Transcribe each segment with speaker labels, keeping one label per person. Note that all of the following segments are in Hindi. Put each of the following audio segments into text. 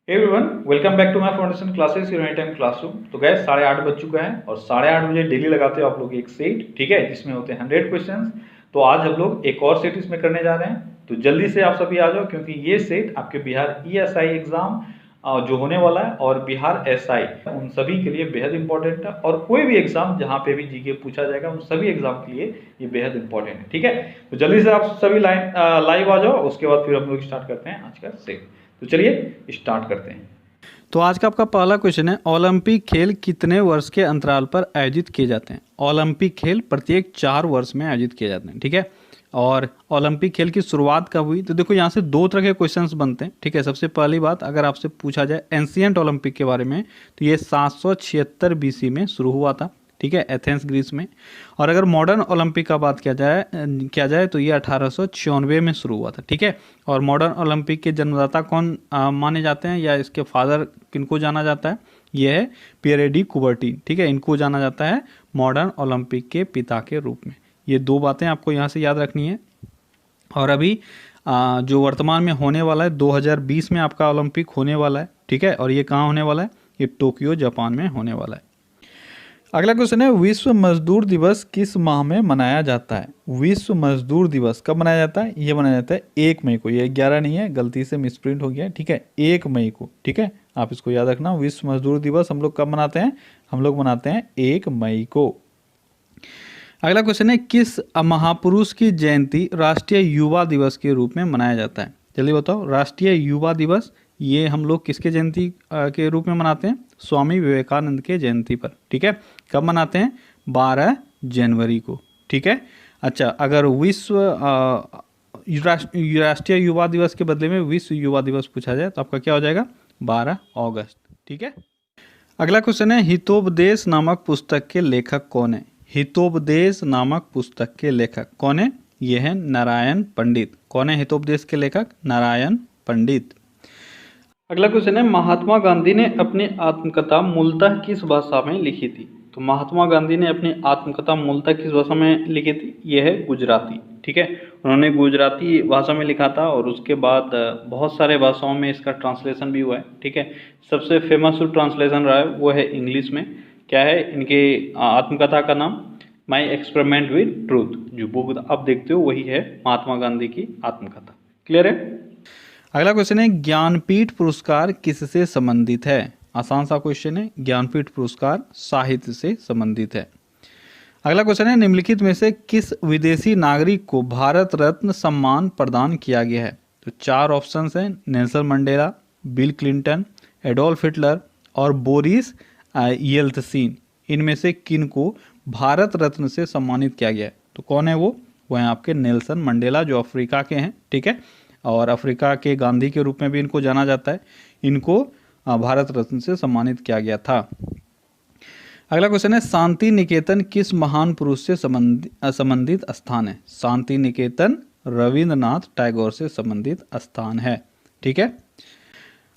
Speaker 1: Everyone welcome back to my foundation classes your any time classroom. तो गैस 8:30 बज चुका है और 8:30 बजे डेली लगाते हो आप लोग एक सेट, ठीक है, जिसमें होते हैं 100 क्वेश्चंस। तो आज हम लोग एक और सेट इसमें करने जा रहे हैं, तो जल्दी से आप सभी आ जाओ क्योंकि ये सेट आपके बिहार ईएसआई एग्जाम जो होने वाला है और बिहार एसआई उन सभी के लिए बेहद इंपॉर्टेंट है, और कोई भी एग्जाम जहाँ पे भी जीके पूछा जाएगा उन सभी एग्जाम के लिए ये बेहद इंपॉर्टेंट है, ठीक है। तो जल्दी से आप सभी लाइव आ जाओ, उसके बाद फिर हम लोग स्टार्ट करते हैं आज का सेट। तो चलिए स्टार्ट करते हैं।
Speaker 2: तो आज का आपका पहला क्वेश्चन है, ओलंपिक खेल कितने वर्ष के अंतराल पर आयोजित किए जाते हैं। ओलंपिक खेल प्रत्येक 4 वर्ष में आयोजित किए जाते हैं, ठीक है। और ओलंपिक खेल की शुरुआत कब हुई, तो देखो यहाँ से दो तरह के क्वेश्चंस बनते हैं, ठीक है। सबसे पहली बात, अगर आपसे पूछा जाए एंशियंट ओलंपिक के बारे में, तो ये 776 बीसी में शुरू हुआ था, ठीक है, एथेंस ग्रीस में। और अगर मॉडर्न ओलंपिक का बात किया जाए तो ये 1894 में शुरू हुआ था, ठीक है। और मॉडर्न ओलंपिक के जन्मदाता कौन माने जाते हैं, या इसके फादर किनको जाना जाता है, ये है पियरे डी कुबर्टिन, ठीक है। इनको जाना जाता है मॉडर्न ओलंपिक के पिता के रूप में। ये दो बातें आपको यहाँ से याद रखनी है। और अभी जो वर्तमान में होने वाला है 2020 में आपका ओलंपिक होने वाला है, ठीक है। और ये कहाँ होने वाला है, ये टोक्यो जापान में होने वाला है। अगला क्वेश्चन है, विश्व मजदूर दिवस किस माह में मनाया जाता है। विश्व मजदूर दिवस कब मनाया जाता है, ये मनाया जाता है 1 मई को। ये 11 नहीं है, गलती से मिसप्रिंट हो गया है, ठीक है, 1 मई को, ठीक है। आप इसको याद रखना, विश्व मजदूर दिवस हम लोग कब मनाते हैं, हम लोग मनाते हैं 1 मई को। अगला क्वेश्चन है, किस महापुरुष की जयंती राष्ट्रीय युवा दिवस के रूप में मनाया जाता है। जल्दी बताओ, राष्ट्रीय युवा दिवस ये हम लोग किसके जयंती के रूप में मनाते हैं, स्वामी विवेकानंद के जयंती पर, ठीक है। कब मनाते हैं, 12 जनवरी को, ठीक है। अच्छा, अगर विश्व राष्ट्रीय युवा दिवस के बदले में विश्व युवा दिवस पूछा जाए तो आपका क्या हो जाएगा, 12 अगस्त, ठीक है। अगला क्वेश्चन है, हितोपदेश नामक पुस्तक के लेखक कौन है। हितोपदेश नामक पुस्तक के लेखक कौन है, ये है नारायण पंडित। कौन है हितोपदेश के लेखक, नारायण पंडित। अगला क्वेश्चन है, महात्मा गांधी ने अपनी आत्मकथा मूलतः किस भाषा में लिखी थी। तो महात्मा गांधी ने अपनी आत्मकथा मूलतः किस भाषा में लिखी थी, यह है गुजराती, ठीक है। उन्होंने गुजराती भाषा में लिखा था और उसके बाद बहुत सारे भाषाओं में इसका ट्रांसलेशन भी हुआ है, ठीक है। सबसे फेमस जो ट्रांसलेशन रहा है वो है इंग्लिश में। क्या है इनके आत्मकथा का नाम, माई एक्सपेरिमेंट विद ट्रूथ। जो बुक आप देखते हो वही है महात्मा गांधी की आत्मकथा। क्लियर है। अगला क्वेश्चन है, ज्ञानपीठ पुरस्कार किससे संबंधित है। आसान सा क्वेश्चन है, ज्ञानपीठ पुरस्कार साहित्य से संबंधित है। अगला क्वेश्चन है, निम्नलिखित में से किस विदेशी नागरिक को भारत रत्न सम्मान प्रदान किया गया है। तो 4 ऑप्शंस हैं, Nelson Mandela, bill Clinton, Adolf Hitler और बोरिस येल्त्सिन। इनमें से किन को भारत रत्न से सम्मानित किया गया है। तो कौन है वो है आपके नेल्सन मंडेला, जो अफ्रीका के हैं, ठीक है। और अफ्रीका के गांधी के रूप में भी इनको जाना जाता है। इनको भारत रत्न से सम्मानित किया गया था। अगला क्वेश्चन है, शांति निकेतन किस महान पुरुष से संबंधित स्थान है। शांति निकेतन रविंद्रनाथ टैगोर से संबंधित स्थान है, ठीक है।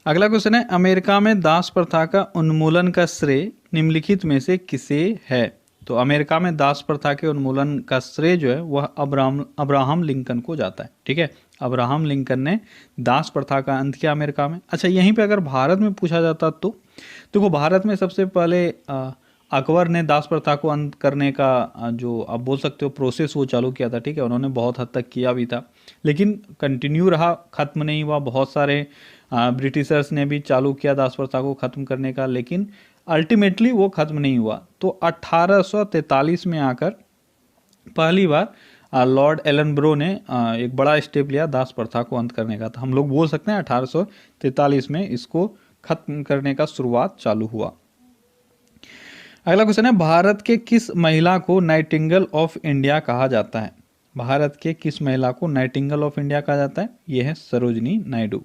Speaker 2: अगला क्वेश्चन है, अमेरिका में दास प्रथा का उन्मूलन का श्रेय निम्नलिखित में से किसे है। तो अमेरिका में दास प्रथा के उन्मूलन का श्रेय जो है वह अब्राहम लिंकन को जाता है, ठीक है। अब्राहम लिंकन ने दास प्रथा का अंत किया अमेरिका में। अच्छा, यहीं पे अगर भारत में पूछा जाता तो देखो, भारत में सबसे पहले अकबर ने दास प्रथा को अंत करने का जो आप बोल सकते हो प्रोसेस वो चालू किया था, ठीक है। उन्होंने बहुत हद तक किया भी था, लेकिन कंटिन्यू रहा, ख़त्म नहीं हुआ। बहुत सारे ब्रिटिशर्स ने भी चालू किया दास प्रथा को ख़त्म करने का, लेकिन अल्टीमेटली वो ख़त्म नहीं हुआ। तो 1843 में आकर पहली बार लॉर्ड एलनब्रो ने एक बड़ा स्टेप लिया दास प्रथा को अंत करने का। तो हम लोग बोल सकते हैं 1843 में इसको खत्म करने का शुरुआत चालू हुआ। अगला क्वेश्चन है, भारत के किस महिला को नाइटिंगेल ऑफ इंडिया कहा जाता है। भारत के किस महिला को नाइटिंगेल ऑफ इंडिया कहा जाता है, यह है सरोजनी नायडू।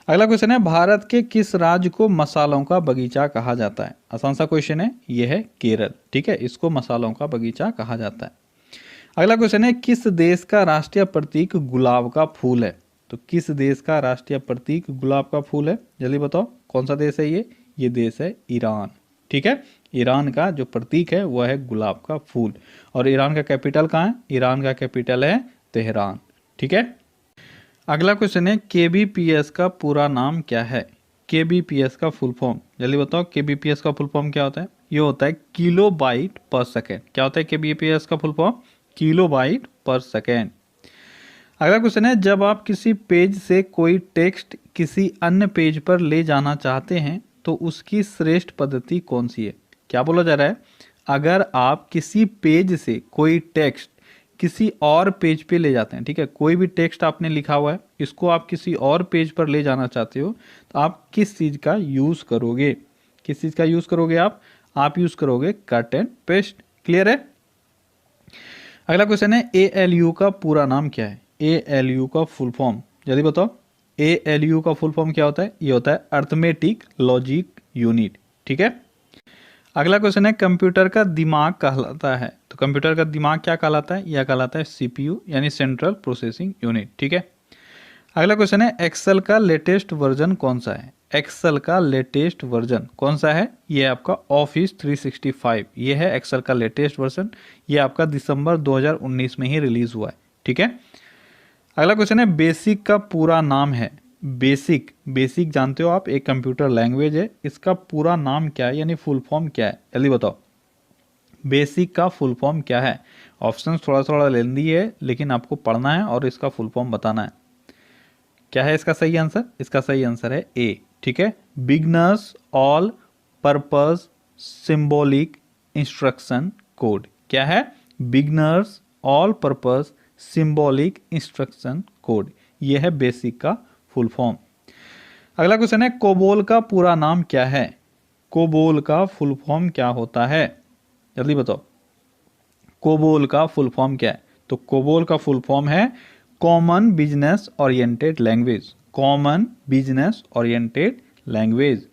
Speaker 2: अगला क्वेश्चन है, भारत के किस राज्य को मसालों का बगीचा कहा जाता है। आसान सा क्वेश्चन है, यह है केरल, ठीक है, इसको मसालों का बगीचा कहा जाता है। अगला क्वेश्चन है, किस देश का राष्ट्रीय प्रतीक गुलाब का फूल है। तो किस देश का राष्ट्रीय प्रतीक गुलाब का फूल है, जल्दी बताओ कौन सा देश है ये देश है ईरान, ठीक है। ईरान का जो प्रतीक है वह है गुलाब का फूल। और ईरान का कैपिटल कहाँ है, ईरान का कैपिटल है तेहरान, ठीक है। अगला क्वेश्चन है, केबीपीएस का पूरा नाम क्या है। KBPS का फुल फॉर्म, जल्दी बताओ KBPS का फुल फॉर्म क्या होता है? ये होता है किलो बाइट पर सेकेंड। क्या होता है KBPS का फुल फॉर्म? किलो बाइट पर सेकेंड। अगला क्वेश्चन है, जब आप किसी पेज से कोई टेक्स्ट किसी अन्य पेज पर ले जाना चाहते हैं तो उसकी श्रेष्ठ पद्धति कौन सी है? क्या बोला जा रहा है? अगर आप किसी पेज से कोई टेक्स्ट किसी और पेज पे ले जाते हैं, ठीक है, कोई भी टेक्स्ट आपने लिखा हुआ है, इसको आप किसी और पेज पर ले जाना चाहते हो, तो आप किस चीज़ का यूज़ करोगे? किस चीज़ का यूज़ करोगे आप यूज़ करोगे कट एंड पेस्ट। क्लियर है? अगला क्वेश्चन है, ALU का पूरा नाम क्या है? ALU का फुल फॉर्म जल्दी बताओ। ALU का फुल फॉर्म क्या होता है? ये होता है अर्थमेटिक लॉजिक यूनिट। ठीक है। अगला क्वेश्चन है, कंप्यूटर का दिमाग कहलाता है, तो कंप्यूटर का दिमाग क्या कहलाता है? यह कहलाता है CPU यानी सेंट्रल प्रोसेसिंग यूनिट। ठीक है। अगला क्वेश्चन है, एक्सेल का लेटेस्ट वर्जन कौन सा है? एक्सेल का लेटेस्ट वर्जन कौन सा है? ये आपका ऑफिस 365, ये है एक्सेल का लेटेस्ट वर्जन। ये आपका दिसंबर 2019 में ही रिलीज हुआ है। ठीक है। अगला क्वेश्चन है, बेसिक का पूरा नाम है? बेसिक जानते हो आप, एक कंप्यूटर लैंग्वेज है, इसका पूरा नाम क्या है यानी फुल फॉर्म क्या है? जल्दी बताओ, बेसिक का फुल फॉर्म क्या है? ऑप्शन थोड़ा लेंदी है, लेकिन आपको पढ़ना है और इसका फुल फॉर्म बताना है। क्या है इसका सही आंसर? इसका सही आंसर है ए। ठीक है, beginners all purpose symbolic instruction code. क्या है? Beginners all purpose symbolic instruction code. यह है बेसिक का फुल फॉर्म। अगला क्वेश्चन है, कोबोल का पूरा नाम क्या है? कोबोल का फुल फॉर्म क्या होता है? जल्दी बताओ, कोबोल का फुल फॉर्म क्या है? तो कोबोल का फुल फॉर्म है common business oriented language. Common business oriented language.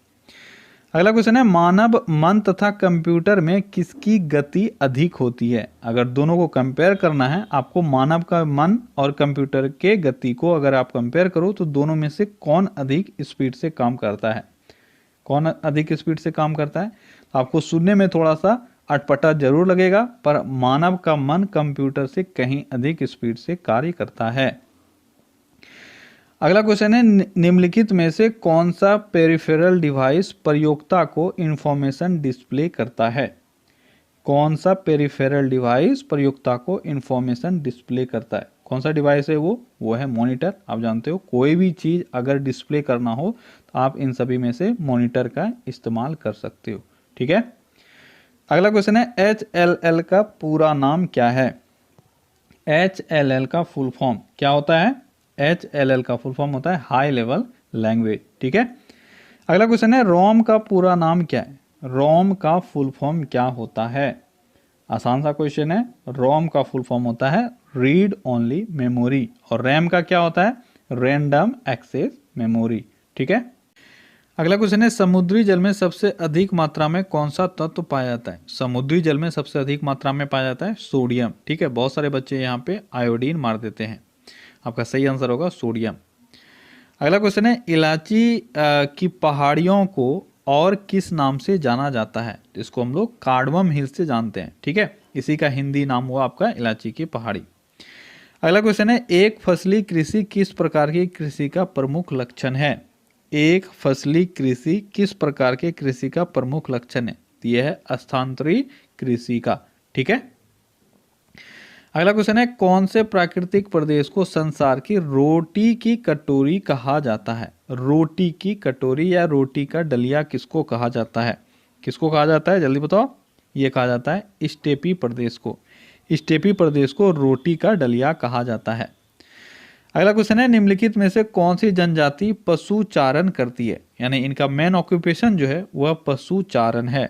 Speaker 2: अगला क्वेश्चन है, मानव मन तथा कंप्यूटर में किसकी गति अधिक होती है? अगर दोनों को कंपेयर करना है आपको, मानव का मन और कंप्यूटर के गति को अगर आप कंपेयर करो तो दोनों में से कौन अधिक स्पीड से काम करता है? कौन अधिक स्पीड से काम करता है? तो आपको सुनने में थोड़ा सा अटपटा जरूर लगेगा, पर मानव का मन कंप्यूटर से कहीं अधिक स्पीड से कार्य करता है। अगला क्वेश्चन है, निम्नलिखित में से कौन सा पेरिफेरल डिवाइस प्रयोक्ता को इंफॉर्मेशन डिस्प्ले करता है? कौन सा पेरिफेरल डिवाइस प्रयोक्ता को इंफॉर्मेशन डिस्प्ले करता है? कौन सा डिवाइस है वो है मॉनिटर। आप जानते हो, कोई भी चीज़ अगर डिस्प्ले करना हो तो आप इन सभी में से मॉनिटर का इस्तेमाल कर सकते हो। ठीक है। अगला क्वेश्चन है, HLL का पूरा नाम क्या है? HLL का फुल फॉर्म क्या होता है? HLL का फुल फॉर्म होता है हाई लेवल लैंग्वेज। ठीक है। अगला क्वेश्चन है, रोम का पूरा नाम क्या है? रोम का फुल फॉर्म क्या होता है? आसान सा क्वेश्चन है। रोम का फुल फॉर्म होता है रीड ओनली मेमोरी, और रैम का क्या होता है? Random access memory. ठीक है। अगला क्वेश्चन है, समुद्री जल में सबसे अधिक मात्रा में कौन सा तत्व पाया जाता है? समुद्री जल में सबसे अधिक मात्रा में पाया जाता है सोडियम। ठीक है, बहुत सारे बच्चे यहाँ पे आयोडीन मार देते हैं, आपका सही आंसर होगा सोडियम। अगला क्वेश्चन है, इलायची की पहाड़ियों को और किस नाम से जाना जाता है? इसको हम लोग कार्डमम हिल्स से जानते हैं। ठीक है, इसी का हिंदी नाम हुआ आपका इलायची की पहाड़ी। अगला क्वेश्चन है, एक फसली कृषि किस प्रकार की कृषि का प्रमुख लक्षण है? एक फसली कृषि किस प्रकार के कृषि का प्रमुख लक्षण है? तो यह है स्थानांतरी कृषि का। ठीक है। अगला क्वेश्चन है, कौन से प्राकृतिक प्रदेश को संसार की रोटी की कटोरी कहा जाता है? रोटी की कटोरी या रोटी का डलिया किसको कहा जाता है? किसको कहा जाता है? जल्दी बताओ। ये कहा जाता है स्टेपी प्रदेश को। स्टेपी प्रदेश को रोटी का डलिया कहा जाता है। अगला क्वेश्चन है, निम्नलिखित में से कौन सी जनजाति पशुचारण करती है? यानी इनका मेन ऑक्यूपेशन जो है वह पशुचारण है।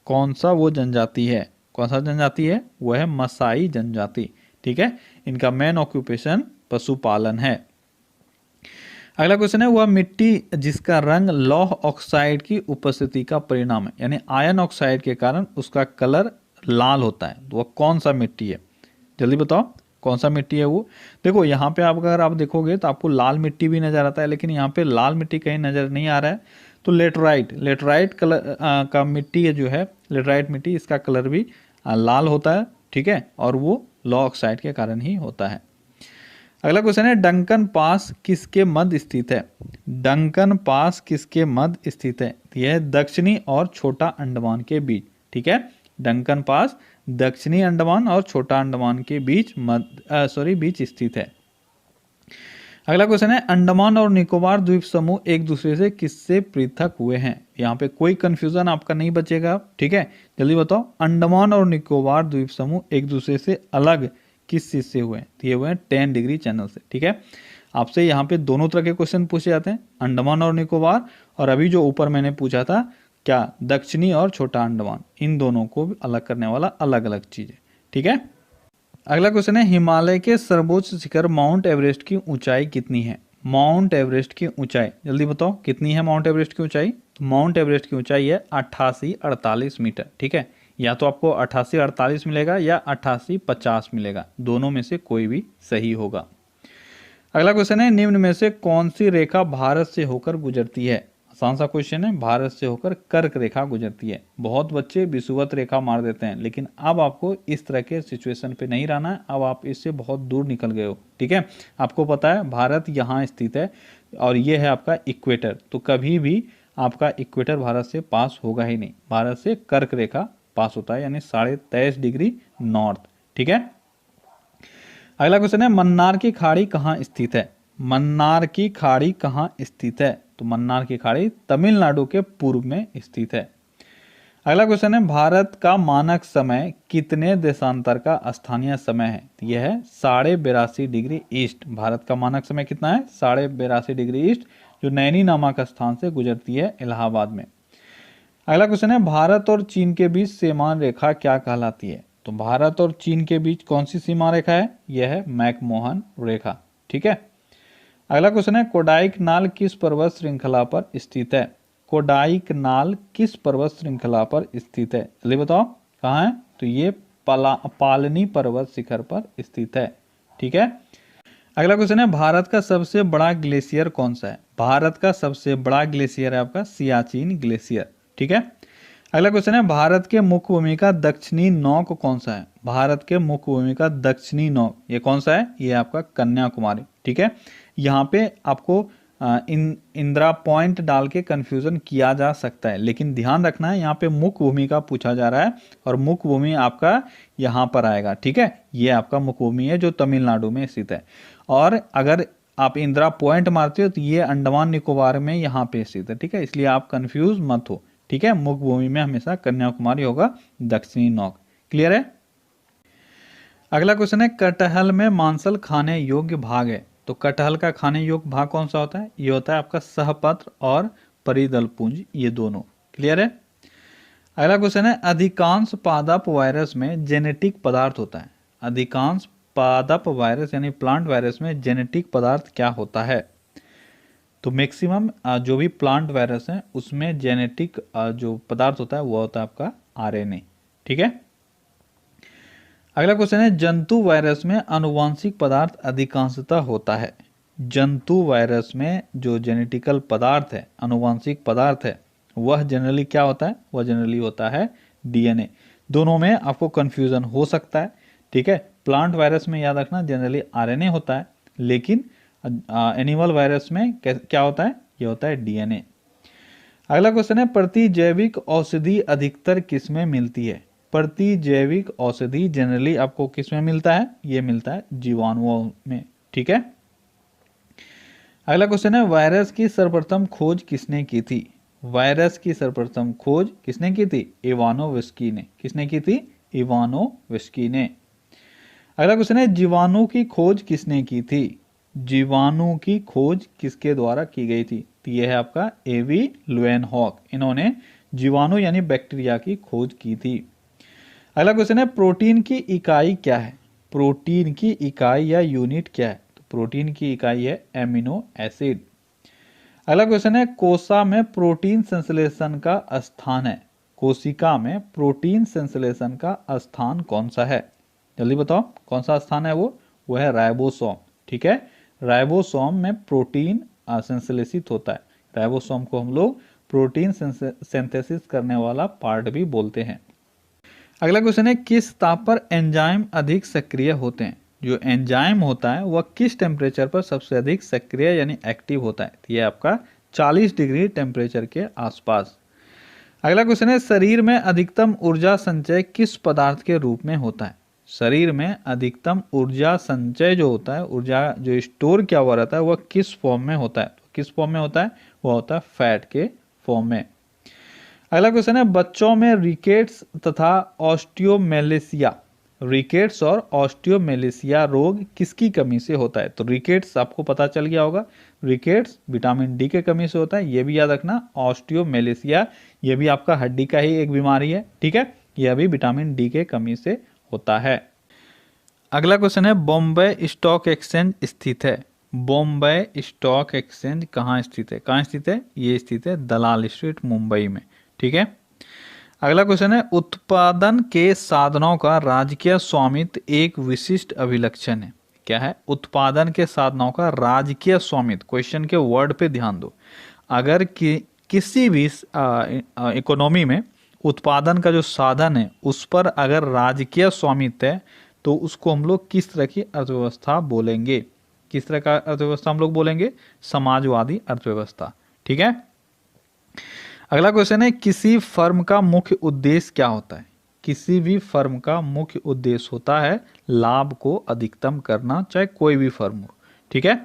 Speaker 2: कौन सा वो जनजाति है? कौन सा जनजाति है? वह है मसाई जनजाति। ठीक है, इनका मेन ऑक्यूपेशन पशुपालन है। अगला क्वेश्चन है, वह मिट्टी जिसका रंग लौह ऑक्साइड की उपस्थिति का परिणाम है, यानी आयन ऑक्साइड के कारण उसका कलर लाल होता है, तो वह कौन सा मिट्टी है? जल्दी बताओ, कौन सा मिट्टी है वो? देखो यहाँ पे आप अगर आप देखोगे तो आपको लाल मिट्टी भी नजर आता है, लेकिन यहाँ पे लाल मिट्टी कहीं नजर नहीं आ रहा है। तो लेटराइट कलर का मिट्टी है जो है, लेटराइट मिट्टी, इसका कलर भी लाल होता है। ठीक है, और वो लौह ऑक्साइड के कारण ही होता है। अगला क्वेश्चन है डंकन पास किसके मध्य स्थित है? डंकन पास किसके मध्य स्थित है? यह है दक्षिणी और छोटा अंडमान के बीच। ठीक है, डंकन पास दक्षिणी अंडमान और छोटा अंडमान के बीच बीच स्थित है। अगला क्वेश्चन है अंडमान और निकोबार द्वीप समूह एक दूसरे से किससे पृथक हुए हैं? यहाँ पे कोई कंफ्यूजन आपका नहीं बचेगा। ठीक है, जल्दी बताओ, अंडमान और निकोबार द्वीप समूह एक दूसरे से अलग किस चीज से हुए हैं? ये हुए हैं 10 डिग्री चैनल से। ठीक है, आपसे यहाँ पे दोनों तरह के क्वेश्चन पूछे जाते हैं, अंडमान और निकोबार, और अभी जो ऊपर मैंने पूछा था क्या, दक्षिणी और छोटा अंडमान, इन दोनों को भी अलग करने वाला अलग अलग चीज है। ठीक है, अगला क्वेश्चन है हिमालय के सर्वोच्च शिखर माउंट एवरेस्ट की ऊंचाई कितनी है? माउंट एवरेस्ट की ऊंचाई जल्दी बताओ कितनी है माउंट एवरेस्ट की ऊंचाई? तो माउंट एवरेस्ट की ऊंचाई है 8848 मीटर। ठीक है, या तो आपको 8848 मिलेगा या 8850 मिलेगा, दोनों में से कोई भी सही होगा। अगला क्वेश्चन है निम्न में से कौन सी रेखा भारत से होकर गुजरती है? आसान सा क्वेश्चन है, भारत से होकर कर्क रेखा गुजरती है। बहुत बच्चे विषुवत रेखा मार देते हैं, लेकिन अब आपको इस तरह के सिचुएशन पे नहीं रहना है, अब आप इससे बहुत दूर निकल गए हो। ठीक है, आपको पता है भारत यहाँ स्थित है और ये है आपका इक्वेटर, तो कभी भी आपका इक्वेटर भारत से पास होगा ही नहीं, भारत से कर्क रेखा पास होता है, यानी 23.5 डिग्री नॉर्थ। ठीक है, अगला क्वेश्चन है मन्नार की खाड़ी कहाँ स्थित है? मन्नार की खाड़ी कहाँ स्थित है? तो मन्नार की खाड़ी तमिलनाडु के पूर्व में स्थित है। अगला क्वेश्चन है भारत का मानक समय कितने देशांतर का स्थानीय समय है? यह है 82.5 डिग्री ईस्ट। भारत का मानक समय कितना है? 82.5 डिग्री ईस्ट, जो नैनी नामक स्थान से गुजरती है इलाहाबाद में। अगला क्वेश्चन है भारत और चीन के बीच सीमा रेखा क्या कहलाती है? तो भारत और चीन के बीच कौन सी सीमा रेखा है? यह है मैकमोहन रेखा। ठीक है, अगला क्वेश्चन है कोडाइकनाल किस पर्वत श्रृंखला पर स्थित है? कोडाइकनाल किस पर्वत श्रृंखला पर स्थित है? जल्दी बताओ कहाँ है? तो ये पालनी पर्वत शिखर पर स्थित है। ठीक है, अगला क्वेश्चन है भारत का सबसे बड़ा ग्लेशियर कौन सा है? भारत का सबसे बड़ा ग्लेशियर है आपका सियाचिन ग्लेशियर। ठीक है, अगला क्वेश्चन है भारत के मुख्य भूमि का दक्षिणी नौक कौन सा है? भारत के मुख्य भूमि का दक्षिणी नौक ये कौन सा है? ये आपका कन्याकुमारी। ठीक है, यहाँ पे आपको इंदिरा पॉइंट डाल के कंफ्यूजन किया जा सकता है, लेकिन ध्यान रखना है यहाँ पे मुख्य भूमि का पूछा जा रहा है और मुख्य भूमि आपका यहाँ पर आएगा। ठीक है, ये आपका मुख्य भूमि है जो तमिलनाडु में स्थित है, और अगर आप इंदिरा पॉइंट मारते हो तो ये अंडमान निकोबार में यहाँ पे स्थित है। ठीक है, इसलिए आप कंफ्यूज मत हो। ठीक है, मुख्य भूमि में हमेशा कन्याकुमारी होगा, दक्षिणी नौक। क्लियर है? अगला क्वेश्चन है कटहल में मांसल खाने योग्य भाग है, तो कटहल का खाने योग्य भाग कौन सा होता है? ये होता है आपका सहपत्र और परिदल पुंज, ये दोनों। क्लियर है? अगला क्वेश्चन है अधिकांश पादप वायरस में जेनेटिक पदार्थ होता है। अधिकांश पादप वायरस यानी प्लांट वायरस में जेनेटिक पदार्थ क्या होता है? तो मैक्सिमम जो भी प्लांट वायरस है उसमें जेनेटिक जो पदार्थ होता है वो होता है आपका आरएनए। ठीक है, अगला क्वेश्चन है जंतु वायरस में आनुवांशिक पदार्थ अधिकांशतः होता है। जंतु वायरस में जो जेनेटिकल पदार्थ है, आनुवांशिक पदार्थ है, वह जनरली क्या होता है? वह जनरली होता है डीएनए। दोनों में आपको कंफ्यूजन हो सकता है। ठीक है, प्लांट वायरस में याद रखना जनरली आरएनए होता है, लेकिन एनिमल वायरस में क्या होता है? ये होता है डीएनए। अगला क्वेश्चन है प्रतिजैविक औषधि अधिकतर किस में मिलती है? प्रतिजैविक औषधि जनरली आपको किस में मिलता है? ये मिलता है जीवाणुओं में। ठीक है, अगला क्वेश्चन है वायरस की सर्वप्रथम खोज किसने की थी? वायरस की सर्वप्रथम खोज किसने की थी? इवानोविस्की ने। किसने की थी? इवानोविस्की ने। अगला क्वेश्चन है जीवाणु की खोज किसने की थी? जीवाणु की खोज किसके द्वारा की गई थी? तो यह है आपका एवी लुएनहॉक, इन्होंने जीवाणु यानी बैक्टीरिया की खोज की थी। अगला क्वेश्चन है प्रोटीन की इकाई क्या है? प्रोटीन की इकाई या यूनिट क्या है? तो प्रोटीन की इकाई है एमिनो एसिड। अगला क्वेश्चन है कोशिका में प्रोटीन संश्लेषण का स्थान है। कोशिका में प्रोटीन संश्लेषण का स्थान कौन सा है? जल्दी बताओ कौन सा स्थान है? वो है राइबोसोम। ठीक है, राइबोसोम में प्रोटीन संश्लेषित होता है। राइबोसोम को हम लोग प्रोटीन सिंथेसिस करने वाला पार्ट भी बोलते हैं। अगला क्वेश्चन है किस ताप पर एंजाइम अधिक सक्रिय होते हैं? जो एंजाइम होता है वह किस टेम्परेचर पर सबसे अधिक सक्रिय यानी एक्टिव होता है? तो ये आपका 40 डिग्री टेम्परेचर के आसपास। अगला क्वेश्चन है, शरीर में अधिकतम ऊर्जा संचय किस पदार्थ के रूप में होता है? शरीर में अधिकतम ऊर्जा संचय जो होता है, ऊर्जा जो स्टोर किया हुआ रहता है, वह किस फॉर्म में होता है? किस फॉर्म में होता है? वह होता है फैट के फॉर्म में। अगला क्वेश्चन है, बच्चों में रिकेट्स तथा ऑस्टियोमेलेसिया, रिकेट्स और ऑस्टियोमेलेसिया रोग किसकी कमी से होता है? तो रिकेट्स आपको पता चल गया होगा, रिकेट्स विटामिन डी के कमी से होता है, ये भी याद रखना। ऑस्टियोमेलेसिया ये भी आपका हड्डी का ही एक बीमारी है, ठीक है, यह भी विटामिन डी के कमी से होता है। अगला क्वेश्चन है, बॉम्बे स्टॉक एक्सचेंज स्थित है। बॉम्बे स्टॉक एक्सचेंज कहाँ स्थित है? कहाँ स्थित है? ये स्थित है दलाल स्ट्रीट, मुंबई में, ठीक है। अगला क्वेश्चन है, उत्पादन के साधनों का राजकीय स्वामित्व एक विशिष्ट अभिलक्षण है। क्या है? उत्पादन के साधनों का राजकीय स्वामित्व। क्वेश्चन के वर्ड पे ध्यान दो। अगर किसी भी इकोनॉमी में उत्पादन का जो साधन है उस पर अगर राजकीय स्वामित्व है तो उसको हम लोग किस तरह की अर्थव्यवस्था बोलेंगे? किस तरह का अर्थव्यवस्था हम लोग बोलेंगे? समाजवादी अर्थव्यवस्था, ठीक है। अगला क्वेश्चन है, किसी फर्म का मुख्य उद्देश्य क्या होता है? किसी भी फर्म का मुख्य उद्देश्य होता है लाभ को अधिकतम करना, चाहे कोई भी फर्म हो, ठीक है।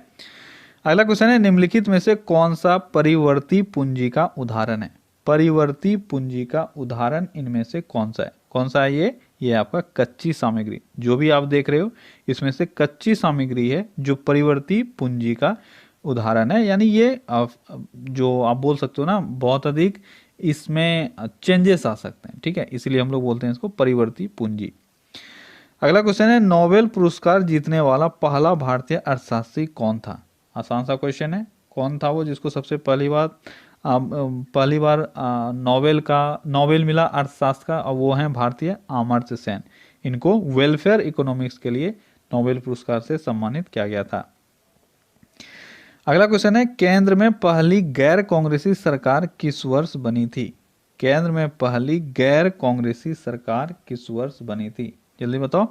Speaker 2: अगला क्वेश्चन है, निम्नलिखित में से कौन सा परिवर्ती पूंजी का उदाहरण है? परिवर्ती पूंजी का उदाहरण इनमें से कौन सा है? कौन सा है ये आपका कच्ची सामग्री। जो भी आप देख रहे हो इसमें से कच्ची सामग्री है जो परिवर्ती पूंजी का उदाहरण है, यानी ये जो आप बोल सकते हो ना, बहुत अधिक इसमें चेंजेस आ सकते हैं, ठीक है, इसलिए हम लोग बोलते हैं इसको परिवर्ती पूंजी। अगला क्वेश्चन है, नोबेल पुरस्कार जीतने वाला पहला भारतीय अर्थशास्त्री कौन था? आसान सा क्वेश्चन है, कौन था वो जिसको सबसे पहली बार नोबेल मिला अर्थशास्त्र का? और वो हैं भारतीय अमर्त्य सेन। इनको वेलफेयर इकोनॉमिक्स के लिए नोबेल पुरस्कार से सम्मानित किया गया था। अगला क्वेश्चन है, केंद्र में पहली गैर कांग्रेसी सरकार किस वर्ष बनी थी? केंद्र में पहली गैर कांग्रेसी सरकार किस वर्ष बनी थी? जल्दी बताओ,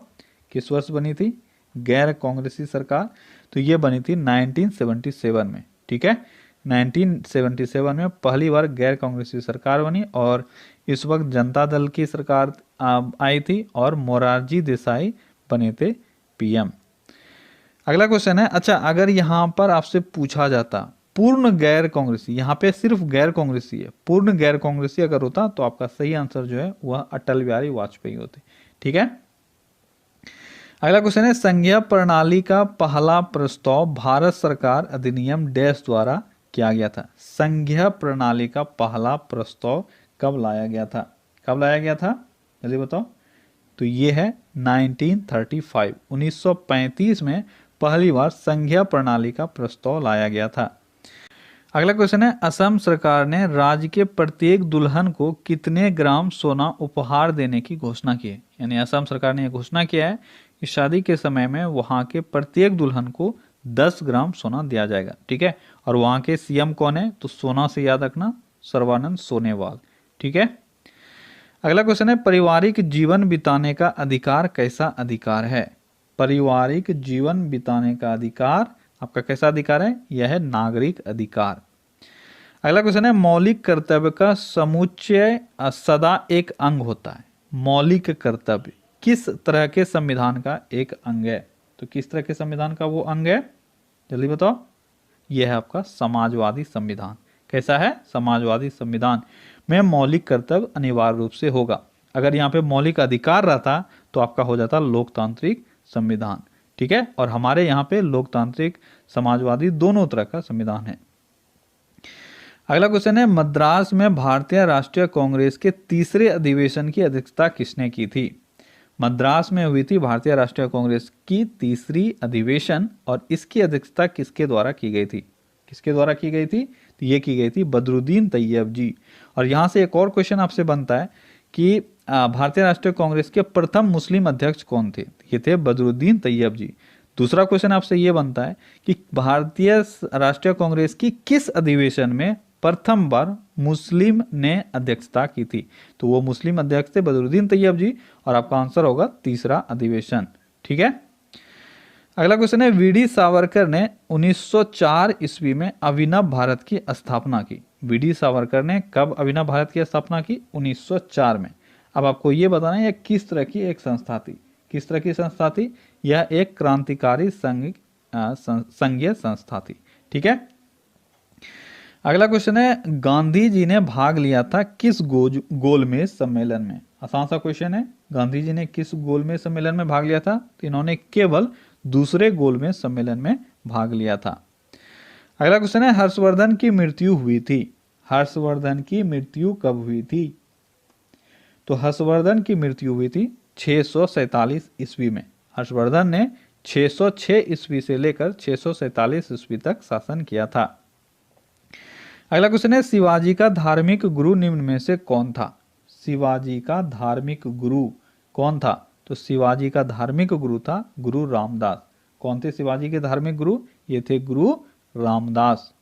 Speaker 2: किस वर्ष बनी थी गैर कांग्रेसी सरकार? तो ये बनी थी 1977 में, ठीक है। 1977 में पहली बार गैर कांग्रेसी सरकार बनी और इस वक्त जनता दल की सरकार आई थी और मोरारजी देसाई बने थे पीएम। अगला क्वेश्चन है, अच्छा अगर यहाँ पर आपसे पूछा जाता पूर्ण गैर कांग्रेसी, यहाँ पे सिर्फ गैर कांग्रेसी है, पूर्ण गैर कांग्रेसी अगर होता तो आपका सही आंसर जो है वह अटल बिहारी वाजपेयी होते, ठीक है। अगला क्वेश्चन है, संघीय प्रणाली का पहला प्रस्ताव भारत सरकार अधिनियम डैश द्वारा किया गया था? संघीय प्रणाली का पहला प्रस्ताव कब लाया गया था? कब लाया गया था जल्दी बताओ। तो ये है 1935, 1935 में पहली बार संघीय प्रणाली का प्रस्ताव लाया गया था। अगला क्वेश्चन है, असम सरकार ने राज्य के प्रत्येक दुल्हन को कितने ग्राम सोना उपहार देने की घोषणा की है? यानी असम सरकार ने यह घोषणा किया है कि शादी के समय में वहां के प्रत्येक दुल्हन को 10 ग्राम सोना दिया जाएगा, ठीक है। और वहां के सीएम कौन है? तो सोना से याद रखना, सर्बानंद सोनोवाल, ठीक है। अगला क्वेश्चन है, पारिवारिक जीवन बिताने का अधिकार कैसा अधिकार है? पारिवारिक जीवन बिताने का अधिकार आपका कैसा अधिकार है? यह है नागरिक अधिकार। अगला क्वेश्चन है, मौलिक कर्तव्य का समुच्चय सदा एक अंग होता है। मौलिक कर्तव्य किस तरह के संविधान का एक अंग है? तो किस तरह के संविधान का वो अंग है जल्दी बताओ। यह है आपका समाजवादी संविधान। कैसा है? समाजवादी संविधान में मौलिक कर्तव्य अनिवार्य रूप से होगा। अगर यहाँ पे मौलिक अधिकार रहता तो आपका हो जाता लोकतांत्रिक संविधान, ठीक है। और हमारे यहाँ पे लोकतांत्रिक समाजवादी दोनों तरह का संविधान है। अगला क्वेश्चन है, मद्रास में भारतीय राष्ट्रीय कांग्रेस के तीसरे अधिवेशन की अध्यक्षता किसने की थी? मद्रास में हुई थी भारतीय राष्ट्रीय कांग्रेस की तीसरी अधिवेशन और इसकी अध्यक्षता किसके द्वारा की गई थी? किसके द्वारा की गई थी? तो ये की गई थी बदरुद्दीन तैयब जी। और यहाँ से एक और क्वेश्चन आपसे बनता है कि भारतीय राष्ट्रीय कांग्रेस के प्रथम मुस्लिम अध्यक्ष कौन थे? ये थे बदरुद्दीन तैयब जी। दूसरा क्वेश्चन आपसे ये बनता है कि भारतीय राष्ट्रीय कांग्रेस की किस अधिवेशन में प्रथम बार मुस्लिम ने अध्यक्षता की थी? तो वो मुस्लिम अध्यक्ष थे बदरुद्दीन तैयब जी और आपका आंसर होगा तीसरा अधिवेशन, ठीक है। अगला क्वेश्चन है, वीडी सावरकर ने 1904 ईस्वी में अभिनव भारत की स्थापना की। वीडी सावरकर ने कब अभिनव भारत की स्थापना की? 1904 में। अब आपको ये बताना है यह किस तरह की एक संस्था थी। किस तरह की संस्था थी? यह एक क्रांतिकारी संघीय संस्था थी। ठीक है। अगला क्वेश्चन है, गांधी जी ने भाग लिया था किस गोलमेज सम्मेलन में? आसान सा क्वेश्चन है। गांधी जी ने किस गोलमेज सम्मेलन में भाग लिया था? तो इन्होंने केवल दूसरे गोलमेज सम्मेलन में भाग लिया था। अगला क्वेश्चन है, हर्षवर्धन की मृत्यु हुई थी। हर्षवर्धन की मृत्यु कब हुई थी? तो हर्षवर्धन की मृत्यु हुई थी 647 ईस्वी में। हर्षवर्धन ने 606 ईस्वी से लेकर 647 ईस्वी तक शासन किया था। अगला क्वेश्चन है, शिवाजी का धार्मिक गुरु निम्न में से कौन था? शिवाजी का धार्मिक गुरु कौन था? तो शिवाजी का धार्मिक गुरु था गुरु रामदास। कौन थे शिवाजी के धार्मिक गुरु? ये थे गुरु रामदास।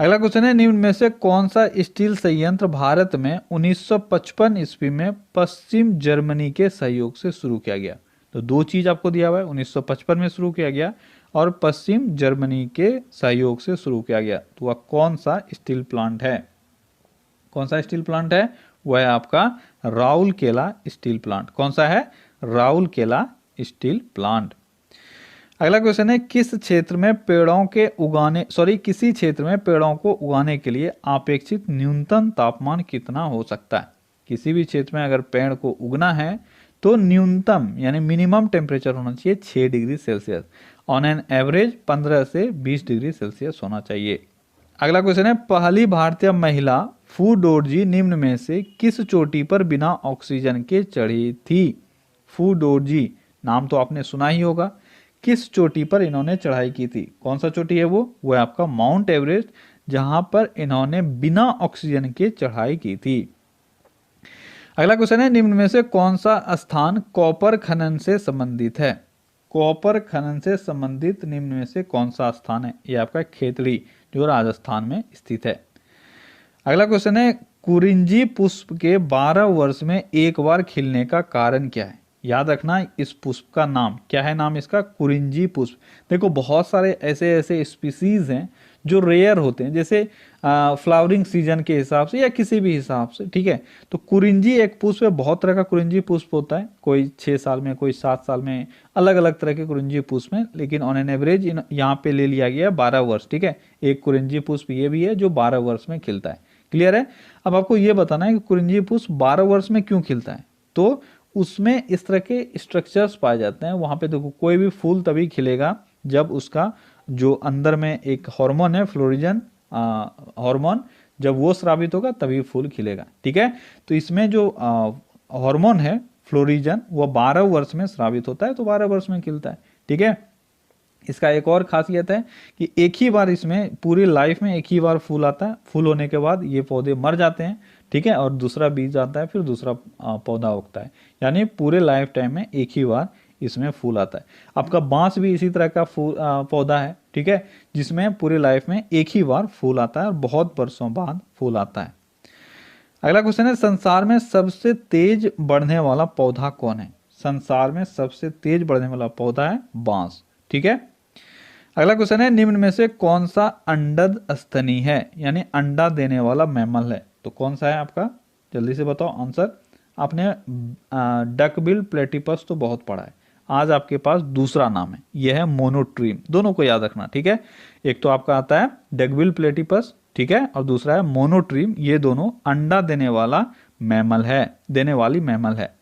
Speaker 2: अगला क्वेश्चन है, निम्न में से कौन सा स्टील संयंत्र भारत में 1955 ईस्वी में पश्चिम जर्मनी के सहयोग से शुरू किया गया? तो दो चीज आपको दिया हुआ है, 1955 में शुरू किया गया और पश्चिम जर्मनी के सहयोग से शुरू किया गया। तो वह कौन सा स्टील प्लांट है? कौन सा स्टील प्लांट है? वह है आपका राउरकेला स्टील प्लांट। कौन सा है? Rourkela steel plant. अगला क्वेश्चन है, किसी क्षेत्र में पेड़ों को उगाने के लिए अपेक्षित न्यूनतम तापमान कितना हो सकता है? किसी भी क्षेत्र में अगर पेड़ को उगना है तो न्यूनतम यानी मिनिमम टेम्परेचर होना चाहिए 6 degree Celsius. On an average 15 से 20 डिग्री सेल्सियस होना चाहिए। अगला क्वेश्चन है, पहली भारतीय महिला फू डोरजी निम्न में से किस चोटी पर बिना ऑक्सीजन के चढ़ी थी? फू डोरजी नाम तो आपने सुना ही होगा। किस चोटी पर इन्होंने चढ़ाई की थी? कौन सा चोटी है वो? है आपका माउंट एवरेस्ट, जहां पर इन्होंने बिना ऑक्सीजन के चढ़ाई की थी। अगला क्वेश्चन है, निम्न में से कौन सा स्थान कॉपर खनन से संबंधित है? कॉपर खनन से संबंधित निम्न में से कौन सा स्थान है? ये आपका खेतड़ी जो राजस्थान में स्थित है। अगला क्वेश्चन है, कुरिंजी पुष्प के 12 वर्ष में एक बार खिलने का कारण क्या है? याद रखना, इस पुष्प का नाम क्या है? नाम इसका कुरिंजी पुष्प। देखो बहुत सारे ऐसे स्पीसीज हैं जो रेयर होते हैं, जैसे फ्लावरिंग सीजन के हिसाब से या किसी भी हिसाब से। ठीक है, तो कुरिंजी एक पुष्प है। बहुत तरह का कुरिंजी पुष्प होता है, कोई 6 साल में, कोई 7 साल में, अलग अलग तरह के कुरिंजी पुष्प हैं। लेकिन ऑन एन एवरेज यहाँ पे ले लिया गया 12 वर्ष। ठीक है, एक कुरिंजी पुष्प ये भी है जो 12 वर्ष में खिलता है। क्लियर है? अब आपको ये बताना है कि कुरिंजी पुष्प 12 वर्ष में क्यों खिलता है। तो उसमें इस तरह के स्ट्रक्चर्स पाए जाते हैं। वहां पे देखो, कोई भी फूल तभी खिलेगा जब उसका जो अंदर में एक हार्मोन है, फ्लोरिजन हार्मोन, जब वो स्रावित होगा तभी फूल खिलेगा। ठीक है, तो इसमें जो हार्मोन है फ्लोरिजन, वो 12 वर्ष में स्रावित होता है, तो 12 वर्ष में खिलता है। ठीक है, इसका एक और खासियत है कि एक ही बार इसमें पूरी लाइफ में एक ही बार फूल आता है। फूल होने के बाद ये पौधे मर जाते हैं। ठीक है, और दूसरा बीज आता है, फिर दूसरा पौधा उगता है। यानी पूरे लाइफ टाइम में एक ही बार इसमें फूल आता है। आपका बांस भी इसी तरह का फूल पौधा है। ठीक है, जिसमें पूरी लाइफ में एक ही बार फूल आता है और बहुत वर्षों बाद फूल आता है। अगला क्वेश्चन है, संसार में सबसे तेज बढ़ने वाला पौधा कौन है? संसार में सबसे तेज बढ़ने वाला पौधा है बांस। ठीक है, अगला क्वेश्चन है, निम्न में से कौन सा अंडद स्तनी है, यानी अंडा देने वाला मैमल है? तो कौन सा है आपका? जल्दी से बताओ आंसर। आपने डकबिल प्लेटिपस तो बहुत पढ़ा है। आज आपके पास दूसरा नाम है, यह है मोनोट्रीम। दोनों को याद रखना। ठीक है, एक तो आपका आता है डकबिल प्लेटिपस, ठीक है, और दूसरा है मोनोट्रीम। ये दोनों अंडा देने वाला मैमल है, देने वाली मैमल है।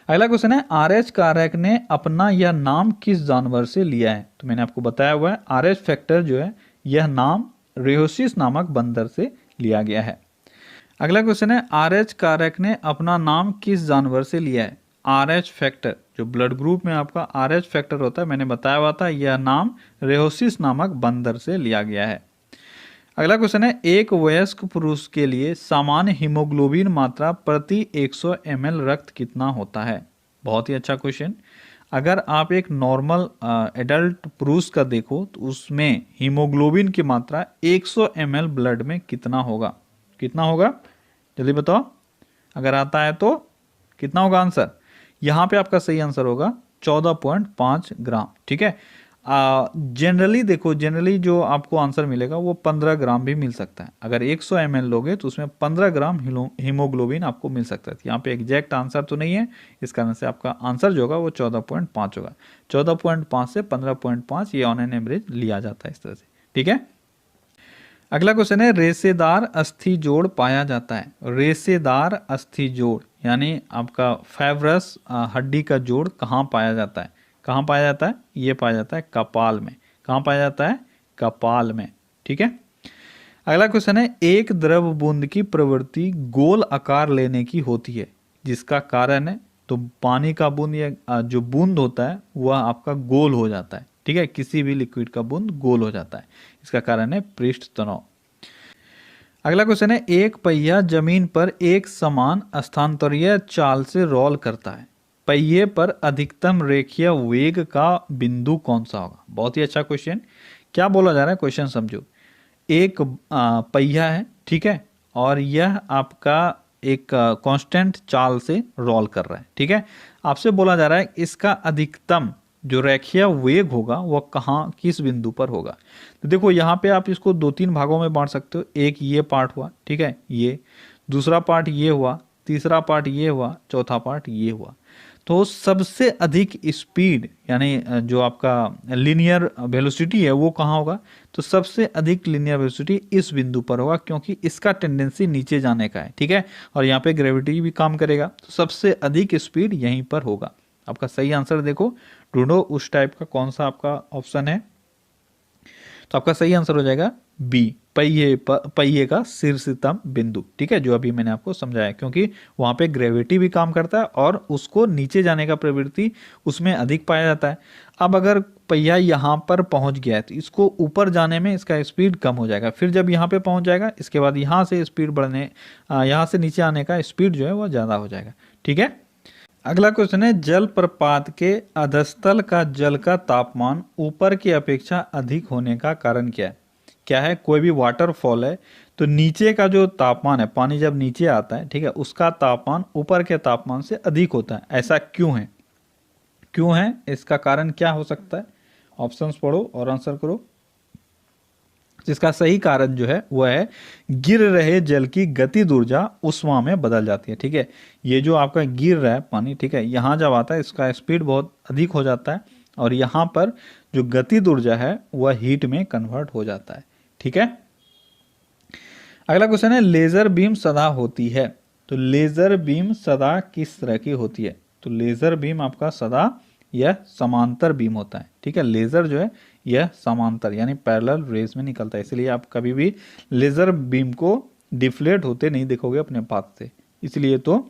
Speaker 2: अगला क्वेश्चन है, RH कारक ने अपना यह नाम किस जानवर से लिया है? तो मैंने आपको बताया हुआ है, RH फैक्टर जो है यह नाम रेहोसिस नामक बंदर से लिया गया है। अगला क्वेश्चन है, RH कारक ने अपना नाम किस जानवर से लिया है? RH फैक्टर जो ब्लड ग्रुप में आपका RH फैक्टर होता है, मैंने बताया हुआ था, यह नाम रेहोसिस नामक बंदर से लिया गया है। अगला क्वेश्चन है, एक वयस्क पुरुष के लिए सामान्य हीमोग्लोबिन मात्रा प्रति 100 ml रक्त कितना होता है? बहुत ही अच्छा क्वेश्चन। अगर आप एक नॉर्मल एडल्ट पुरुष का देखो तो उसमें हीमोग्लोबिन की मात्रा 100 ml ब्लड में कितना होगा? कितना होगा जल्दी बताओ। अगर आता है तो कितना होगा आंसर? यहाँ पे आपका सही आंसर होगा 14.5 ग्राम। ठीक है, जनरली देखो, जनरली जो आपको आंसर मिलेगा वो 15 ग्राम भी मिल सकता है। अगर 100 ml लोगे तो उसमें 15 ग्राम हीमोग्लोबिन आपको मिल सकता है। यहाँ पे एग्जैक्ट आंसर तो नहीं है, इस कारण से आपका आंसर जो होगा वो 14.5 होगा। 14.5 से 15.5 ये ऑन एन एवरेज लिया जाता है इस तरह से। ठीक है, अगला क्वेश्चन है, रेशेदार अस्थि जोड़ पाया जाता है। रेशेदार अस्थि जोड़ यानी आपका फाइब्रस हड्डी का जोड़ कहाँ पाया जाता है? कहाँ पाया जाता है? ये पाया जाता है कपाल में। कहाँ पाया जाता है? कपाल में। ठीक है, अगला क्वेश्चन है, एक द्रव बूंद की प्रवृत्ति गोल आकार लेने की होती है, जिसका कारण है, तो पानी का बूंद या जो बूंद होता है वह आपका गोल हो जाता है। ठीक है, किसी भी लिक्विड का बूंद गोल हो जाता है, इसका कारण है पृष्ठ तनाव। अगला क्वेश्चन है, एक पहिया जमीन पर एक समान स्थानांतरीय चाल से रोल करता है, पहिए पर अधिकतम रेखीय वेग का बिंदु कौन सा होगा? बहुत ही अच्छा क्वेश्चन। क्या बोला जा रहा है, क्वेश्चन समझो। एक पहिया है, ठीक है, और यह आपका एक कांस्टेंट चाल से रोल कर रहा है। ठीक है, आपसे बोला जा रहा है इसका अधिकतम जो रेखीय वेग होगा वह कहाँ, किस बिंदु पर होगा? तो देखो यहाँ पे आप इसको 2-3 भागों में बांट सकते हो। एक ये पार्ट हुआ, ठीक है, ये दूसरा पार्ट ये हुआ, तीसरा पार्ट ये हुआ, चौथा पार्ट ये हुआ। तो सबसे अधिक स्पीड यानी जो आपका लीनियर वेलोसिटी है वो कहाँ होगा? तो सबसे अधिक लीनियर वेलोसिटी इस बिंदु पर होगा, क्योंकि इसका टेंडेंसी नीचे जाने का है। ठीक है, और यहाँ पे ग्रेविटी भी काम करेगा, तो सबसे अधिक स्पीड यहीं पर होगा। आपका सही आंसर देखो, ढूंढो उस टाइप का कौन सा आपका ऑप्शन है। तो आपका सही आंसर हो जाएगा बी, पहिए का शीर्षतम बिंदु। ठीक है, जो अभी मैंने आपको समझाया, क्योंकि वहां पे ग्रेविटी भी काम करता है और उसको नीचे जाने का प्रवृत्ति उसमें अधिक पाया जाता है। अब अगर पहिया यहाँ पर पहुंच गया है तो इसको ऊपर जाने में इसका स्पीड कम हो जाएगा, फिर जब यहाँ पे पहुंच जाएगा इसके बाद यहाँ से स्पीड बढ़ने, यहाँ से नीचे आने का स्पीड जो है वह ज़्यादा हो जाएगा। ठीक है, अगला क्वेश्चन है, जल प्रपात के अधस्तल का जल का तापमान ऊपर की अपेक्षा अधिक होने का कारण क्या है? क्या है? कोई भी वाटरफॉल है तो नीचे का जो तापमान है, पानी जब नीचे आता है, ठीक है, उसका तापमान ऊपर के तापमान से अधिक होता है। ऐसा क्यों है? क्यों है? इसका कारण क्या हो सकता है? ऑप्शंस पढ़ो और आंसर करो। जिसका सही कारण जो है वह है, गिर रहे जल की गतिज ऊर्जा उष्मा में बदल जाती है। ठीक है, ये जो आपका गिर रहा है पानी, ठीक है, यहाँ जब आता है इसका स्पीड बहुत अधिक हो जाता है और यहाँ पर जो गतिज ऊर्जा है वह हीट में कन्वर्ट हो जाता है। ठीक है, अगला क्वेश्चन है, लेजर बीम सदा होती है, तो लेजर बीम सदा किस तरह की होती है? तो लेजर बीम आपका सदा यह समांतर बीम होता है। ठीक है, लेजर जो है यह समांतर यानी पैरेलल रेज में निकलता है, इसलिए आप कभी भी लेजर बीम को डिफ्लेट होते नहीं देखोगे अपने पाथ से। इसलिए तो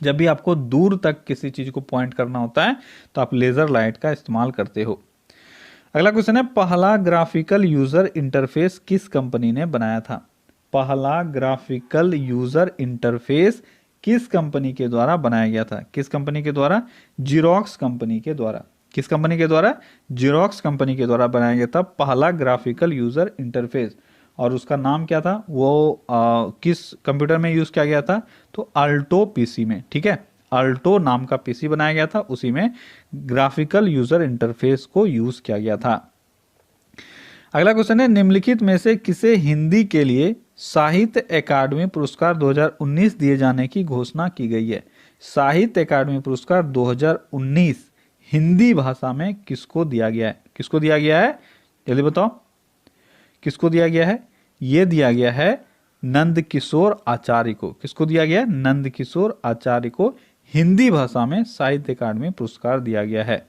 Speaker 2: जब भी आपको दूर तक किसी चीज को पॉइंट करना होता है तो आप लेजर लाइट का इस्तेमाल करते हो। अगला क्वेश्चन है, पहला ग्राफिकल यूजर इंटरफेस किस कंपनी ने बनाया था? पहला ग्राफिकल यूजर इंटरफेस किस कंपनी के द्वारा बनाया गया था? किस कंपनी के द्वारा? जीरोक्स कंपनी के द्वारा। किस कंपनी के द्वारा? जीरोक्स कंपनी के द्वारा बनाया गया था पहला ग्राफिकल यूजर इंटरफेस। और उसका नाम क्या था? वो किस कंप्यूटर में यूज किया गया था? तो अल्टो पीसी में। ठीक है, अल्टो नाम का पीसी बनाया गया था, उसी में ग्राफिकल यूजर इंटरफेस को यूज किया गया था। अगला क्वेश्चन है, निम्नलिखित में से किसे हिंदी के लिए साहित्य अकादमी पुरस्कार 2019 दिए जाने की घोषणा की गई है? साहित्य अकादमी पुरस्कार 2019 हिंदी भाषा में किसको दिया गया है? किसको दिया गया है? जल्दी बताओ, किसको दिया गया है? ये दिया गया है नंद किशोर आचार्य को। किसको दिया गया? नंद किशोर आचार्य को हिंदी भाषा में साहित्य अकादमी पुरस्कार दिया गया है।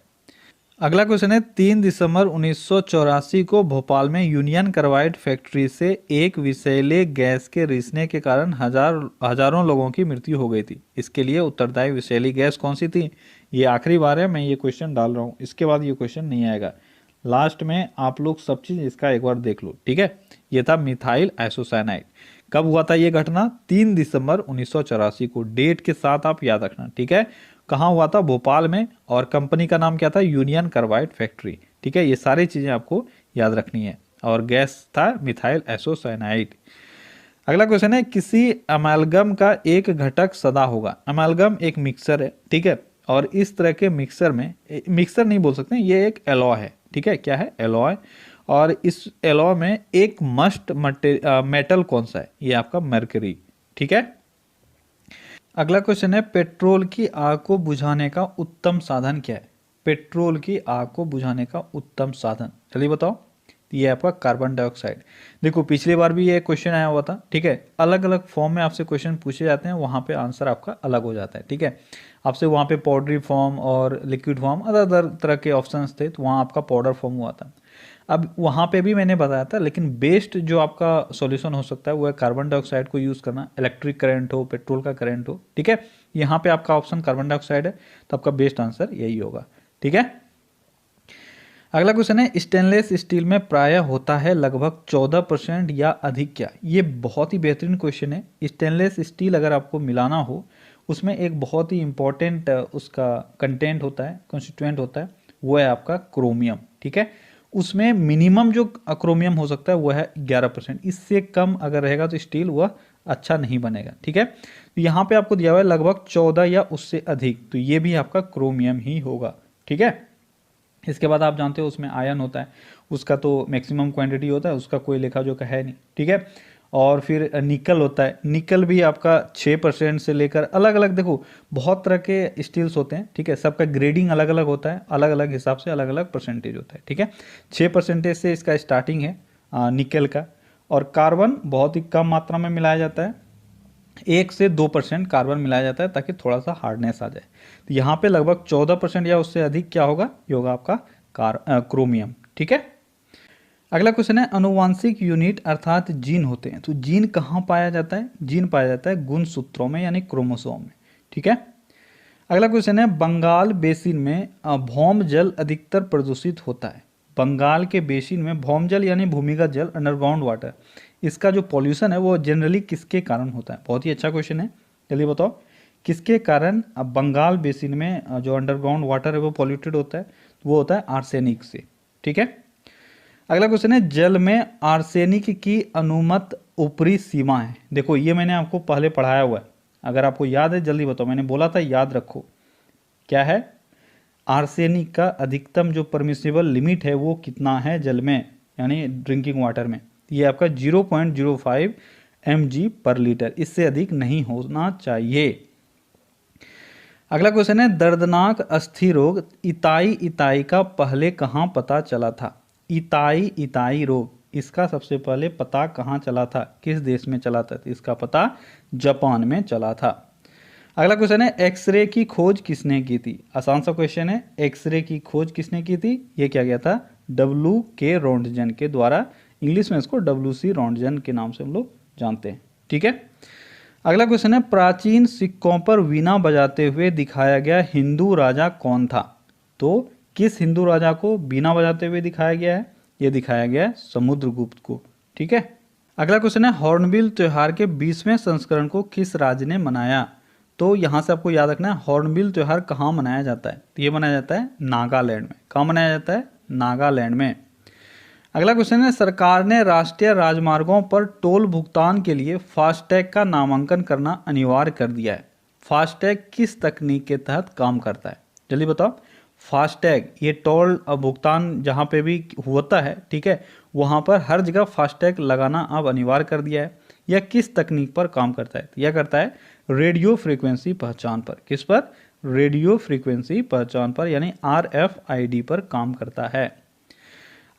Speaker 2: अगला क्वेश्चन है, 3 दिसंबर 1984 को भोपाल में यूनियन कार्बाइड फैक्ट्री से एक विषैले गैस के रिसने के कारण हजारों लोगों की मृत्यु हो गई थी। इसके लिए उत्तरदायी विषैली गैस कौन सी थी? ये आखिरी बार है मैं ये क्वेश्चन डाल रहा हूँ, इसके बाद ये क्वेश्चन नहीं आएगा। लास्ट में आप लोग सब चीज इसका एक बार देख लो। ठीक है, ये था मिथाइल आइसोसाइनाइड। कब हुआ था ये घटना? 3 दिसंबर 1984 को। डेट के साथ आप याद रखना। ठीक है, कहाँ हुआ था? भोपाल में। और कंपनी का नाम क्या था? Union carbide factory. ठीक है, ये सारी चीजें आपको याद रखनी है। और गैस था मिथाइल आइसोसाइनाइड। अगला क्वेश्चन है, किसी अमालगम का एक घटक सदा होगा। अमालगम एक मिक्सर है, ठीक है, और इस तरह के मिक्सर में, मिक्सर नहीं बोल सकते, ये एक एलॉय है, ठीक है, क्या है, एलॉय। और इस एलॉय में एक मस्ट मेटल कौन सा है, ये आपका मरकरी, ठीक है। अगला क्वेश्चन है, पेट्रोल की आग को बुझाने का उत्तम साधन क्या है। पेट्रोल की आग को बुझाने का उत्तम साधन, चलिए बताओ। ये आपका कार्बन डाइऑक्साइड। देखो पिछली बार भी ये क्वेश्चन आया हुआ था, ठीक है। अलग अलग फॉर्म में आपसे क्वेश्चन पूछे जाते हैं, वहाँ पे आंसर आपका अलग हो जाता है, ठीक है। आपसे वहाँ पे पाउडरी फॉर्म और लिक्विड फॉर्म अलग अलग तरह के ऑप्शंस थे, तो वहाँ आपका पाउडर फॉर्म हुआ था। अब वहाँ पे भी मैंने बताया था, लेकिन बेस्ट जो आपका सॉल्यूशन हो सकता है वो है कार्बन डाइऑक्साइड को यूज़ करना, इलेक्ट्रिक करंट हो, पेट्रोल का करंट हो, ठीक है। यहाँ पे आपका ऑप्शन कार्बन डाइऑक्साइड है, तो आपका बेस्ट आंसर यही होगा, ठीक है। अगला क्वेश्चन है, स्टेनलेस स्टील में प्रायः होता है लगभग 14% या अधिक क्या। ये बहुत ही बेहतरीन क्वेश्चन है। स्टेनलेस स्टील अगर आपको मिलाना हो, उसमें एक बहुत ही इंपॉर्टेंट उसका कंटेंट होता है, कॉन्स्टिट्यूएंट होता है, वो है आपका क्रोमियम, ठीक है। उसमें मिनिमम जो क्रोमियम हो सकता है वो है 11%। इससे कम अगर रहेगा तो स्टील वह अच्छा नहीं बनेगा, ठीक है। तो यहाँ पे आपको दिया हुआ है लगभग 14 या उससे अधिक, तो ये भी आपका क्रोमियम ही होगा, ठीक है। इसके बाद आप जानते हो उसमें आयन होता है, उसका तो मैक्सिमम क्वांटिटी होता है, उसका कोई लेखा जोखा है नहीं, ठीक है। और फिर निकल होता है, निकल भी आपका 6% से लेकर अलग अलग, देखो बहुत तरह के स्टील्स होते हैं, ठीक है। सबका ग्रेडिंग अलग अलग होता है, अलग अलग हिसाब से अलग अलग परसेंटेज होता है, ठीक है। 6% से इसका स्टार्टिंग है निकल का। और कार्बन बहुत ही कम मात्रा में मिलाया जाता है, 1 से 2% कार्बन मिलाया जाता है ताकि थोड़ा सा हार्डनेस आ जाए। तो यहाँ पे लगभग 14% या उससे अधिक क्या होगा, ये होगा आपका क्रोमियम, ठीक है। अगला क्वेश्चन है, अनुवांशिक यूनिट अर्थात जीन होते हैं, तो जीन कहाँ पाया जाता है। जीन पाया जाता है गुणसूत्रों में यानी क्रोमोसोम में, ठीक है। अगला क्वेश्चन है, बंगाल बेसिन में भौम जल अधिकतर प्रदूषित होता है। बंगाल के बेसिन में भौम जल यानी भूमिगत जल, अंडरग्राउंड वाटर, इसका जो पॉल्यूशन है वो जनरली किसके कारण होता है। बहुत ही अच्छा क्वेश्चन है, चलिए बताओ किसके कारण अब बंगाल बेसिन में जो अंडरग्राउंड वाटर है वो पॉल्यूटेड होता है, वो होता है आर्सेनिक से, ठीक है। अगला क्वेश्चन है, जल में आर्सेनिक की अनुमत ऊपरी सीमा है। देखो ये मैंने आपको पहले पढ़ाया हुआ है, अगर आपको याद है जल्दी बताओ, मैंने बोला था याद रखो, क्या है, आर्सेनिक का अधिकतम जो परमिसिबल लिमिट है वो कितना है जल में, यानी ड्रिंकिंग वाटर में, ये आपका 0.05 mg पर लीटर, इससे अधिक नहीं होना चाहिए। अगला क्वेश्चन है, दर्दनाक अस्थि रोग इताई इताई का पहले कहाँ पता चला था। इताई इताई रोग, इसका सबसे पहले पता कहाँ चला था, किस देश में चला था, तो इसका पता जापान में चला था। अगला क्वेश्चन है, एक्सरे की खोज किसने की थी। आसान सा क्वेश्चन है, एक्सरे की खोज किसने की थी, ये क्या गया था, W.K. रोंटगन के द्वारा, इंग्लिश में इसको W.C. रोंटगन के नाम से हम लोग जानते हैं, ठीक है। अगला क्वेश्चन है, प्राचीन सिक्कों पर वीणा बजाते हुए दिखाया गया हिंदू राजा कौन था। तो किस हिंदू राजा को वीणा बजाते हुए दिखाया गया है, ये दिखाया गया है समुद्रगुप्त को, ठीक है। अगला क्वेश्चन है, हॉर्नबिल त्योहार के 20वें संस्करण को किस राज्य ने मनाया। तो यहाँ से आपको याद रखना है हॉर्नबिल त्योहार कहाँ मनाया जाता है, तो ये मनाया जाता है नागालैंड में। कहाँ मनाया जाता है, नागालैंड में। अगला क्वेश्चन है, सरकार ने राष्ट्रीय राजमार्गों पर टोल भुगतान के लिए फास्टैग का नामांकन करना अनिवार्य कर दिया है। फास्टैग किस तकनीक के तहत काम करता है, जल्दी बताओ। फास्टैग, ये टोल भुगतान जहाँ पे भी होता है, ठीक है, वहाँ पर हर जगह फास्टैग लगाना अब अनिवार्य कर दिया है। यह किस तकनीक पर काम करता है, यह करता है रेडियो फ्रीक्वेंसी पहचान पर। किस पर, रेडियो फ्रीक्वेंसी पहचान पर, यानी RFID पर काम करता है।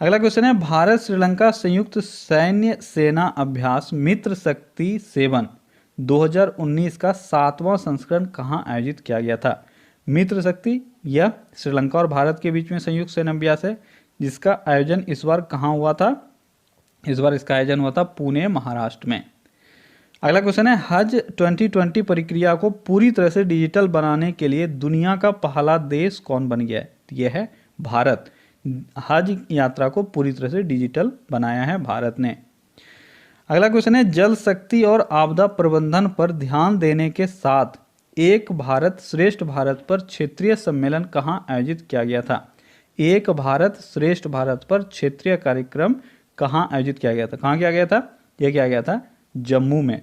Speaker 2: अगला क्वेश्चन है, भारत श्रीलंका संयुक्त सैन्य सेना अभ्यास मित्र शक्ति 7 2019 का 7वां संस्करण कहाँ आयोजित किया गया था। मित्र शक्ति यह श्रीलंका और भारत के बीच में संयुक्त सैन्य अभ्यास है, जिसका आयोजन इस बार कहाँ हुआ था, इस बार इसका आयोजन हुआ था पुणे महाराष्ट्र में। अगला क्वेश्चन है, हज 2020 प्रक्रिया को पूरी तरह से डिजिटल बनाने के लिए दुनिया का पहला देश कौन बन गया है, यह है भारत। हज यात्रा को पूरी तरह से डिजिटल बनाया है भारत ने। अगला क्वेश्चन है, जल शक्ति और आपदा प्रबंधन पर ध्यान देने के साथ एक भारत श्रेष्ठ भारत पर क्षेत्रीय सम्मेलन कहाँ आयोजित किया गया था। एक भारत श्रेष्ठ भारत पर क्षेत्रीय कार्यक्रम कहाँ आयोजित किया गया था, कहाँ किया गया था, यह किया गया था जम्मू में।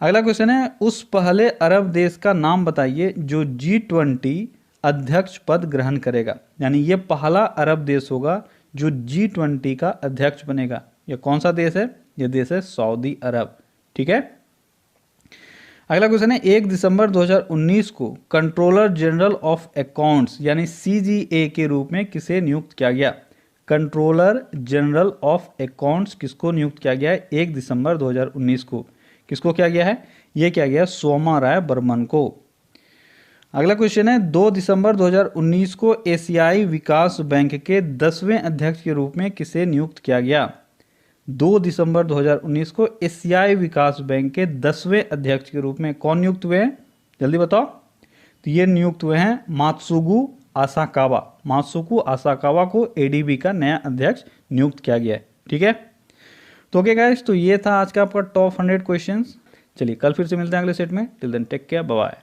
Speaker 2: अगला क्वेश्चन है, उस पहले अरब देश का नाम बताइए जो G20 अध्यक्ष पद ग्रहण करेगा। यानी ये पहला अरब देश होगा जो G20 का अध्यक्ष बनेगा। ये कौन सा देश है? ये देश है सऊदी अरब। ठीक है। अगला क्वेश्चन है, 1 दिसंबर 2019 को कंट्रोलर जनरल ऑफ अकाउंट्स यानी CGA के रूप में किसे नियुक्त किया गया? कंट्रोलर जनरल ऑफ अकाउंट्स किसको नियुक्त किया गया है 1 दिसंबर 2019 को? किसको किया गया है? ये किया गया सोमा राय बर्मन को। अगला क्वेश्चन है, 2 दिसंबर 2019 को एशियाई विकास बैंक के 10वें अध्यक्ष के रूप में किसे नियुक्त किया गया? 2 दिसंबर 2019 को एशियाई विकास बैंक के 10वें अध्यक्ष के रूप में कौन नियुक्त हुए हैं? जल्दी बताओ। तो ये नियुक्त हुए हैं मात्सुगु आसाकावा। मात्सुगु आसाकावा को ADB का नया अध्यक्ष नियुक्त किया गया है। ठीक है। तो ओके गाइस, तो ये था आज का आपका टॉप 100 क्वेश्चंस। चलिए कल फिर से मिलते हैं अगले सेट में। Till then take care, bye bye.